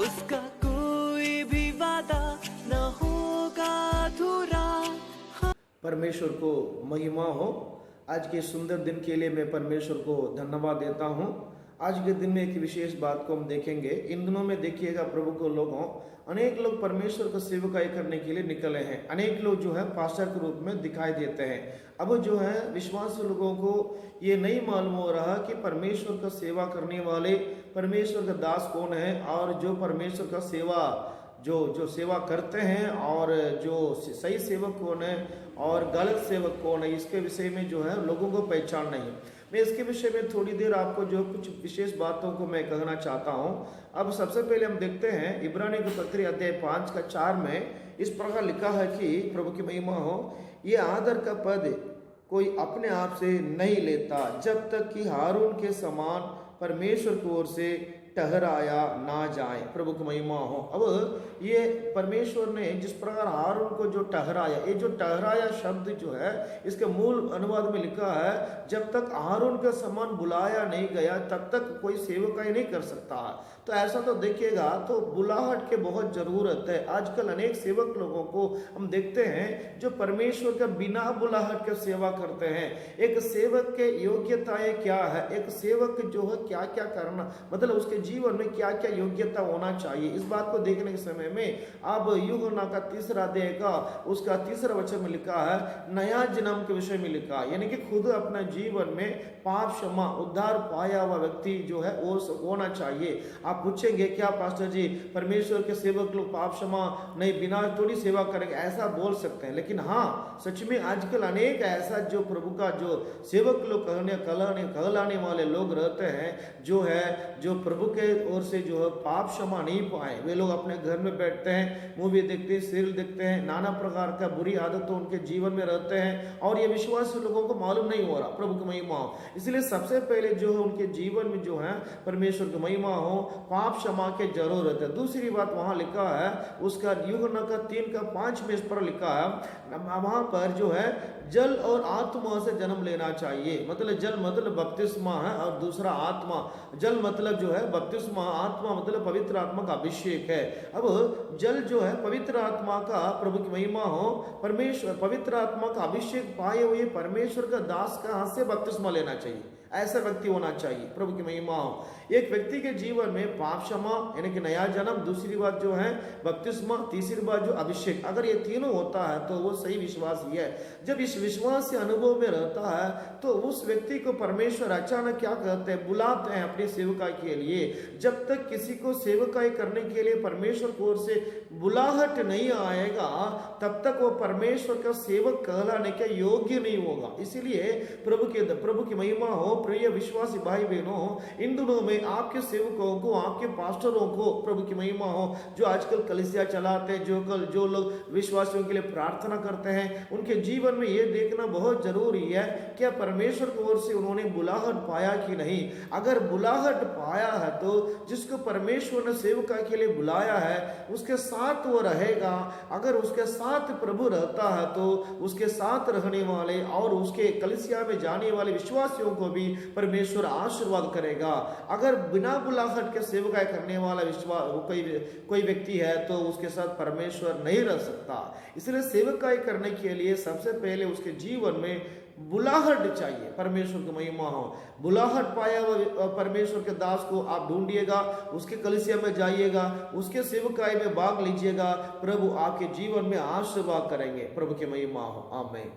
उसका कोई भी वादा न होगा अधूरा। परमेश्वर को महिमा हो। आज के सुंदर दिन के लिए मैं परमेश्वर को धन्यवाद देता हूँ। आज के दिन में एक विशेष बात को हम देखेंगे। इन दिनों में देखिएगा प्रभु को लोगों अनेक लोग परमेश्वर को सेवकाई करने के लिए निकले हैं। अनेक लोग जो है पास्टर के रूप में दिखाई देते हैं। अब जो है विश्वासी लोगों को ये नहीं मालूम हो रहा कि परमेश्वर का सेवा करने वाले परमेश्वर का दास कौन है और जो परमेश्वर का सेवा जो सेवा करते हैं और जो सही सेवक कौन है और गलत सेवक कौन है, इसके विषय में जो है लोगों को पहचान नहीं। मैं इसके विषय में थोड़ी देर आपको जो कुछ विशेष बातों को मैं कहना चाहता हूं। अब सबसे पहले हम देखते हैं इब्रानियों की पत्री अध्याय 5:4 में इस प्रकार लिखा है कि प्रभु की महिमा हो, ये आदर का पद कोई अपने आप से नहीं लेता जब तक कि हारून के समान परमेश्वर की ओर से ठहराया ना जाए। प्रभु की महिमा हो। अब ये परमेश्वर ने जिस प्रकार हारून को जो ठहराया, ये जो ठहराया शब्द जो है इसके मूल अनुवाद में लिखा है जब तक हारून के समान बुलाया नहीं गया तब तक कोई सेवकाई नहीं कर सकता। तो ऐसा तो देखिएगा तो बुलाहट के बहुत जरूरत है। आजकल अनेक सेवक लोगों को हम देखते हैं जो परमेश्वर का बिना बुलाहट के सेवा करते हैं। एक सेवक के योग्यताएं क्या है, एक सेवक जो है क्या क्या करना, मतलब उसके जीवन में क्या क्या योग्यता होना चाहिए, इस बात को देखने के समय में अब यूहन्ना का 3 अध्याय का उसका 3 वचन में लिखा है नया जन्म के विषय में लिखा है, यानी कि खुद अपने जीवन में पाप क्षमा उद्धार पाया हुआ व्यक्ति जो है वो होना चाहिए। आप पूछेंगे क्या पास्टर जी परमेश्वर के सेवक लोग पाप क्षमा नहीं बिना थोड़ी सेवा करेंगे, ऐसा बोल सकते हैं। लेकिन हाँ, सच में आजकल अनेक ऐसा जो प्रभु का जो सेवक लोग कहलाने वाले लोग रहते हैं जो प्रभु के ओर से जो है पाप क्षमा नहीं पाए, वे लोग अपने घर में बैठते हैं, मूवी देखते हैं, सीरियल देखते हैं, नाना प्रकार का बुरी आदतों उनके जीवन में रहते हैं और ये विश्वासी लोगों को मालूम नहीं हो रहा। प्रभु की महिमा हो। इसलिए सबसे पहले जो है उनके जीवन में जो है परमेश्वर की महिमा हो, पाप क्षमा की जरूरत है। दूसरी बात वहां लिखा है उसका यूहन्ना का 3:5 में इस पर लिखा है वहां पर जो है जल और आत्मा से जन्म लेना चाहिए। मतलब जल मतलब बपतिस्मा है और दूसरा आत्मा। जल मतलब जो है बपतिस्मा, आत्मा मतलब पवित्र आत्मा का अभिषेक है। अब जल जो है पवित्र आत्मा का, प्रभु की महिमा हो, परमेश्वर पवित्र आत्मा का अभिषेक पाए हुए परमेश्वर का दास का हाथ से बपतिस्मा लेना चाहिए। ऐसा व्यक्ति होना चाहिए। प्रभु की महिमा हो। एक व्यक्ति के जीवन में पाप क्षमा यानी कि नया जन्म, दूसरी बात जो है बपतिस्मा, तीसरी बात जो अभिषेक, अगर ये तीनों होता है तो वो सही विश्वासी है। जब इस विश्वास से अनुभव में रहता है तो उस व्यक्ति को परमेश्वर अचानक क्या कहते हैं, बुलाते हैं अपनी सेवकाई के लिए। जब तक किसी को सेवकाई करने के लिए परमेश्वर की ओर से बुलाहट नहीं आएगा तब तक वो परमेश्वर का सेवक कहलाने के योग्य नहीं होगा। इसीलिए प्रभु की महिमा हो। प्रिय विश्वासी भाई बहनों, इन दिनों में आपके सेवकों को, आपके पास्टरों को प्रभु की महिमा हो, जो आजकल कलीसिया चलाते हैं, जो लोग विश्वासियों के लिए प्रार्थना करते हैं, उनके जीवन में यह देखना बहुत जरूरी है क्या परमेश्वर की ओर से उन्होंने बुलाहट पाया कि नहीं। अगर बुलाहट पाया है तो जिसको परमेश्वर ने सेवकाई के लिए बुलाया है उसके साथ वो रहेगा। अगर उसके साथ प्रभु रहता है तो उसके साथ रहने वाले और उसके कलीसिया में जाने वाले विश्वासियों को भी परमेश्वर आशीर्वाद करेगा। अगर बिना बुलाहट के सेवकाई करने वाला कोई व्यक्ति है तो उसके साथ परमेश्वर नहीं रह सकता। इसलिए सेवकाई करने के लिए सबसे पहले उसके जीवन में बुलाहट चाहिए। परमेश्वर की महिमा हो। बुलाहट पाया हुआ परमेश्वर के दास को आप ढूंढिएगा, उसके कलीसिया में जाइएगा, उसके सेवकाई में भाग लीजिएगा। प्रभु आपके जीवन में आशीर्वाद करेंगे। प्रभु की महिमा हो। आमीन।